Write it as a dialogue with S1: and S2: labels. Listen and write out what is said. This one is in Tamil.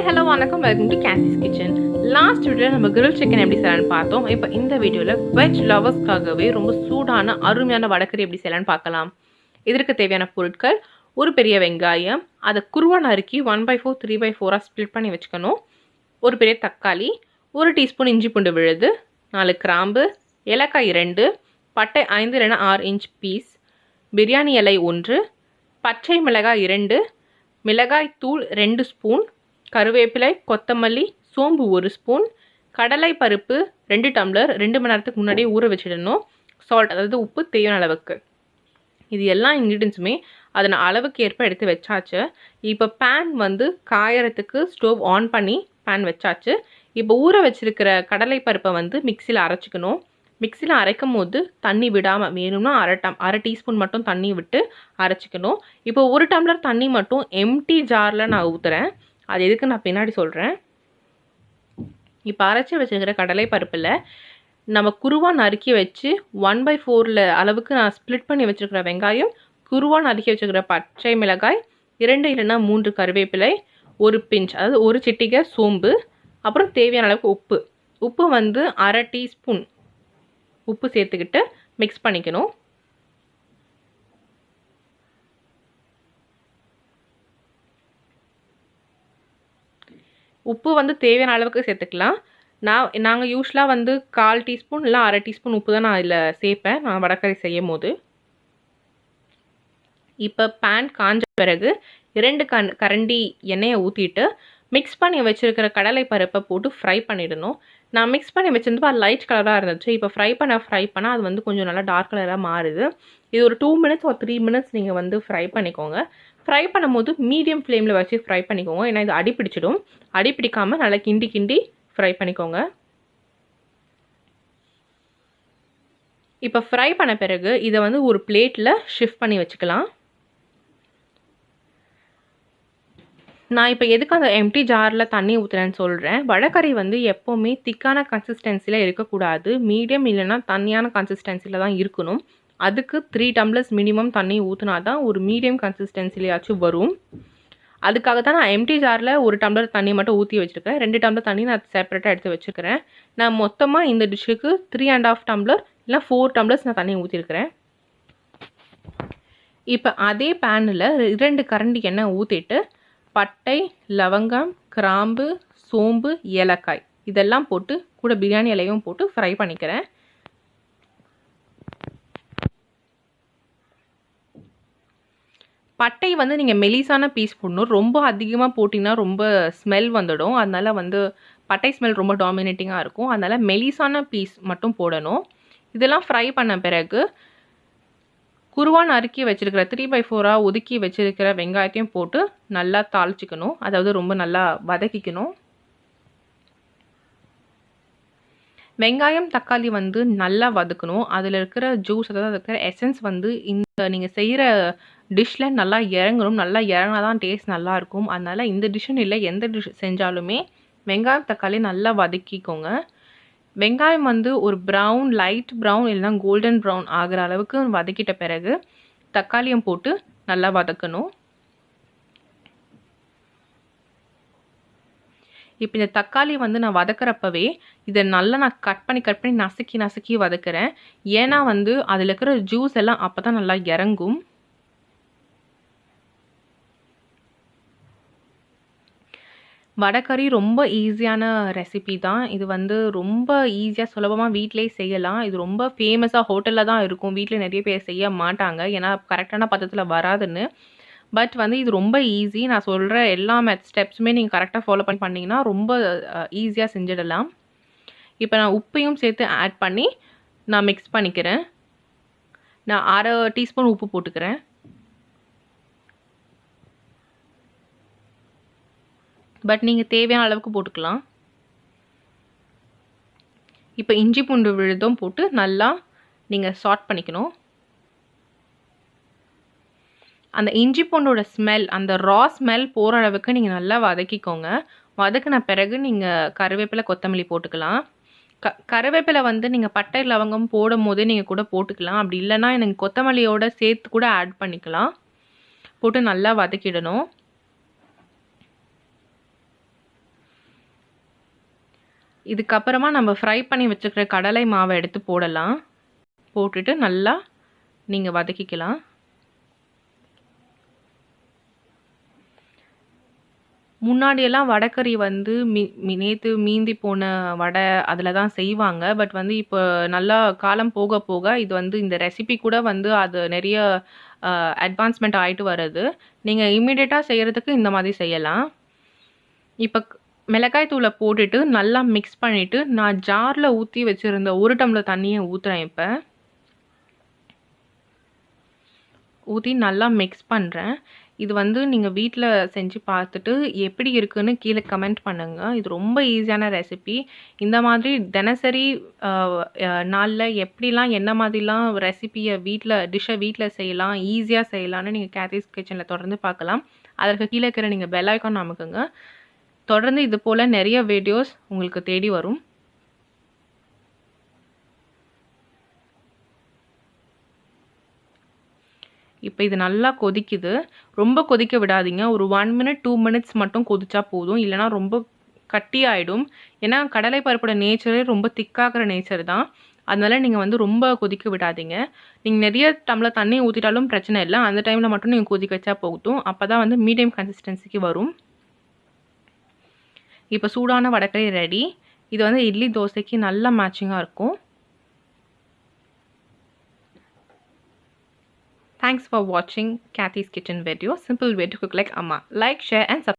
S1: hello வணக்கம் welcome to Cathy's Kitchen. Last வீடியோவில் நம்ம grill chicken எப்படி செய்யலாம்னு பார்த்தோம். இப்போ இந்த வீடியோவில் வெஜ் லவர்ஸ்க்காகவே ரொம்ப சூடான அருமையான வடக்கறி எப்படி செய்யலாம்னு பார்க்கலாம். இதற்கு தேவையான பொருட்கள்: ஒரு பெரிய வெங்காயம், அதை குருவா நறுக்கி 1/4 3/4 ஸ்ப்ளிட் பண்ணி வச்சுக்கணும். ஒரு பெரிய தக்காளி, 1 டீஸ்பூன் இஞ்சி பூண்டு விழுது, 4 கிராம்பு, ஏலக்காய் 2, பட்டை 5 இல்லைன்னா 6 இன்ச் பீஸ், பிரியாணி இலை 1, பச்சை மிளகாய் 2, மிளகாய் தூள் 2 ஸ்பூன், கருவேப்பிலை, கொத்தமல்லி, சோம்பு 1 ஸ்பூன், கடலை பருப்பு 2 டம்ளர் 2 மணி நேரத்துக்கு முன்னாடியே ஊற வச்சிடணும். சால்ட், அதாவது உப்பு தேவையான அளவுக்கு. இது எல்லா இன்க்ரீடியன்ஸுமே அதன் அளவுக்கு ஏற்ப எடுத்து வச்சாச்சு. இப்போ பேன் காயறதுக்கு ஸ்டோவ் ஆன் பண்ணி பேன் வச்சாச்சு. இப்போ ஊற வச்சிருக்கிற கடலை பருப்பை மிக்சியில் அரைச்சிக்கணும். மிக்சியில் அரைக்கும் போது தண்ணி விடாமல், வேணும்னா அரை டீஸ்பூன் மட்டும் தண்ணி விட்டு அரைச்சிக்கணும். இப்போ 1 டம்ளர் தண்ணி மட்டும் எம்டி ஜாரில் நான் ஊற்றுறேன். அது எதுக்கு நான் பின்னாடி சொல்கிறேன். இப்போ அரைச்சி வச்சுருக்கிற கடலை பருப்பில் நம்ம குருவா நறுக்கி வச்சு 1/4 அளவுக்கு நான் ஸ்ப்ளிட் பண்ணி வச்சுருக்கிற வெங்காயம், குருவா நறுக்கி வச்சுருக்கிற பச்சை மிளகாய், 2 இல்லைன்னா 3 கருவேப்பிலை, 1 பிஞ்ச், அதாவது 1 சிட்டிகை சோம்பு, அப்புறம் தேவையான அளவுக்கு உப்பு அரை டீஸ்பூன் உப்பு சேர்த்துக்கிட்டு மிக்ஸ் பண்ணிக்கணும். உப்பு தேவையான அளவுக்கு சேர்த்துக்கலாம். நாங்கள் யூஸ்வலாக 1/4 டீஸ்பூன் இல்லை அரை டீஸ்பூன் உப்பு தான் நான் இதில் சேர்ப்பேன், நான் வடக்கறி செய்யும் போது. இப்போ பேன் காஞ்ச பிறகு 2 கரண்டி எண்ணெயை ஊற்றிட்டு மிக்ஸ் பண்ணி வச்சுருக்கிற கடலை பருப்பை போட்டு ஃப்ரை பண்ணிடணும். நான் மிக்ஸ் பண்ணி வச்சுருந்தப்போ அது லைட் கலராக இருந்துச்சு. இப்போ ஃப்ரை பண்ண அது கொஞ்சம் நல்லா டார்க் கலராக மாறுது. இது ஒரு 2 மினிட்ஸ் ஒரு 3 மினிட்ஸ் நீங்கள் ஃப்ரை பண்ணிக்கோங்க. ஃப்ரை பண்ணும்போது மீடியம் ஃப்ளேமில் வச்சு ஃப்ரை பண்ணிக்கோங்க, ஏன்னா இது அடிப்பிடிச்சிடும். அடிப்பிடிக்காமல் நல்லா கிண்டி ஃப்ரை பண்ணிக்கோங்க. இப்போ ஃப்ரை பண்ண பிறகு இதை ஒரு பிளேட்டில் ஷிஃப்ட் பண்ணி வச்சுக்கலாம். நான் இப்போ எதுக்கு அந்த எம்டி ஜாரில் தண்ணி ஊற்றுறேன்னு சொல்கிறேன். வடக்கறி எப்போவுமே திக்கான கன்சிஸ்டன்சியில் இருக்கக்கூடாது, மீடியம் இல்லைன்னா தண்ணியான கன்சிஸ்டன்சியில் தான் இருக்கணும். அதுக்கு 3 டம்ளர்ஸ் மினிமம் தண்ணி ஊற்றினா தான் ஒரு மீடியம் கன்சிஸ்டன்சிலையாச்சும் வரும். அதுக்காக தான் நான் எம்டி ஜாரில் 1 டம்ளர் தண்ணி மட்டும் ஊற்றி வச்சுருக்கேன். 2 டம்ளர் தண்ணி நான் செப்பரேட்டாக எடுத்து வச்சுருக்கிறேன். நான் மொத்தமாக இந்த டிஷ்ஷுக்கு 3.5 டம்ளர் இல்லை 4 டம்ளர்ஸ் நான் தண்ணி ஊற்றிருக்கிறேன். இப்போ அதே பேனில் 2 கரண்டி எண்ணெய் ஊற்றிட்டு பட்டை, லவங்கம், கிராம்பு, சோம்பு, ஏலக்காய் இதெல்லாம் போட்டு கூட பிரியாணி இலையும் போட்டு ஃப்ரை பண்ணிக்கிறேன். பட்டை நீங்கள் மெலிசான பீஸ் போடணும். ரொம்ப அதிகமாக போட்டிங்கன்னா ரொம்ப ஸ்மெல் வந்துடும். அதனால் பட்டை ஸ்மெல் ரொம்ப டாமினேட்டிங்காக இருக்கும். அதனால் மெலிசான பீஸ் மட்டும் போடணும். இதெல்லாம் ஃப்ரை பண்ண பிறகு குருவா நறுக்கி வச்சுருக்கிற 3/4 ஒதுக்கி வச்சுருக்கிற வெங்காயத்தையும் போட்டு நல்லா தாளிச்சிக்கணும். அதாவது ரொம்ப நல்லா வதக்கிக்கணும். வெங்காயம் தக்காளி நல்லா வதக்கணும். அதில் இருக்கிற ஜூஸ், அதாவது இருக்கிற எசன்ஸ் இந்த நீங்கள் செய்கிற டிஷ்ஷில் நல்லா இறங்கணும். நல்லா இறங்கினா தான் டேஸ்ட் நல்லாயிருக்கும். அதனால் இந்த டிஷ்ஷுன்னு இல்லை, எந்த டிஷ் செஞ்சாலுமே வெங்காயம் தக்காளி நல்லா வதக்கிக்கோங்க. வெங்காயம் ஒரு ப்ரௌன், லைட் ப்ரௌன் இல்லைனா கோல்டன் ப்ரௌன் ஆகிற அளவுக்கு வதக்கிட்ட பிறகு தக்காளியும் போட்டு நல்லா வதக்கணும். இப்போ இந்த தக்காளி நான் வதக்கிறப்பவே இதை நல்லா நான் கட் பண்ணி நசுக்கி வதக்குறேன். ஏன்னா அதில் இருக்கிற ஜூஸ் எல்லாம் அப்போ தான் நல்லா இறங்கும். வடக்கறி ரொம்ப ஈஸியான ரெசிபி தான் இது. ரொம்ப ஈஸியாக சுலபமாக வீட்டிலேயே செய்யலாம். இது ரொம்ப ஃபேமஸாக ஹோட்டலில் தான் இருக்கும், வீட்டில் நிறைய பேர் செய்ய மாட்டாங்க, ஏன்னா கரெக்டான பதத்தில் வராதுன்னு. பட் இது ரொம்ப ஈஸி. நான் சொல்கிற எல்லா ஸ்டெப்ஸுமே நீங்கள் கரெக்டாக ஃபாலோ பண்ணிங்கன்னா ரொம்ப ஈஸியாக செஞ்சிடலாம். இப்போ நான் உப்பையும் சேர்த்து ஆட் பண்ணி நான் மிக்ஸ் பண்ணிக்கிறேன். நான் அரை டீஸ்பூன் உப்பு போட்டுக்கிறேன். பட் நீங்கள் தேவையான அளவுக்கு போட்டுக்கலாம். இப்போ இஞ்சி பூண்டு விழுதும் போட்டு நல்லா நீங்கள் சாட் பண்ணிக்கணும். அந்த இஞ்சி பூண்டோட ஸ்மெல், அந்த ரா ஸ்மெல் போகிற அளவுக்கு நீங்கள் நல்லா வதக்கிக்கோங்க. வதக்கின பிறகு நீங்கள் கருவேப்பிலை, கொத்தமல்லி போட்டுக்கலாம். கருவேப்பிலை நீங்கள் பட்டை லவங்கம் போடும் போதே நீங்கள் கூட போட்டுக்கலாம். அப்படி இல்லைன்னா எனக்கு கொத்தமல்லியோட சேர்த்து கூட ஆட் பண்ணிக்கலாம். போட்டு நல்லா வதக்கிடணும். இதுக்கப்புறமா நம்ம ஃப்ரை பண்ணி வச்சுக்கிற கடலை மாவை எடுத்து போடலாம். போட்டுட்டு நல்லா நீங்கள் வதக்கிக்கலாம். முன்னாடியெல்லாம் வடைக்கறி வந்து நேற்று மீந்தி போன வடை அதில் தான் செய்வாங்க. பட் வந்து இப்போ நல்லா காலம் போக போக இது வந்து இந்த ரெசிபி கூட வந்து அது நிறைய அட்வான்ஸ்மெண்ட் ஆகிட்டு வருது. நீங்கள் இம்மிடியேட்டாக செய்கிறதுக்கு இந்த மாதிரி செய்யலாம். இப்போ மிளகாய் தூளை போட்டுட்டு நல்லா மிக்ஸ் பண்ணிவிட்டு நான் ஜாரில் ஊற்றி வச்சுருந்த 1 டம்ளர் தண்ணியை ஊற்றுறேன். இப்போ ஊற்றி நல்லா மிக்ஸ் பண்ணுறேன். இது வந்து நீங்கள் வீட்டில் செஞ்சு பார்த்துட்டு எப்படி இருக்குன்னு கீழே கமெண்ட் பண்ணுங்கள். இது ரொம்ப ஈஸியான ரெசிபி. இந்த மாதிரி தினசரி நாளில் எப்படிலாம் என்ன மாதிரிலாம் ரெசிபியை டிஷ்ஷை வீட்டில் செய்யலாம், ஈஸியாக செய்யலான்னு நீங்கள் கேத்திஸ் கிச்சனில் தொடர்ந்து பார்க்கலாம். அதற்கு கீழே இருக்கிற நீங்கள் பெல் ஐக்கான் அமுக்குங்க. தொடர்ந்து இது போல் நிறைய வீடியோஸ் உங்களுக்கு தேடி வரும். இப்போ இது நல்லா கொதிக்குது. ரொம்ப கொதிக்க விடாதீங்க. ஒரு 1 மினிட் 2 மினிட்ஸ் மட்டும் கொதிச்சா போதும். இல்லைனா ரொம்ப கட்டி ஆகிடும். ஏன்னா கடலை பருப்போட நேச்சரே ரொம்ப திக்காகிற நேச்சர் தான். அதனால நீங்கள் வந்து ரொம்ப கொதிக்க விடாதீங்க. நீங்கள் நிறைய டம்ளர் தண்ணி ஊற்றிட்டாலும் பிரச்சனை இல்லை. அந்த டைமில் மட்டும் நீங்கள் கொதிக்க வச்சா போதும். அப்போ தான் வந்து மீடியம் கன்சிஸ்டன்சிக்கு வரும். இப்போ சூடான வடைக்கறி ரெடி. இது வந்து இட்லி தோசைக்கு நல்லா மேட்சிங்காக இருக்கும். Thanks for watching Kathy's Kitchen video. Simple way to cook like Amma. Like, share and subscribe.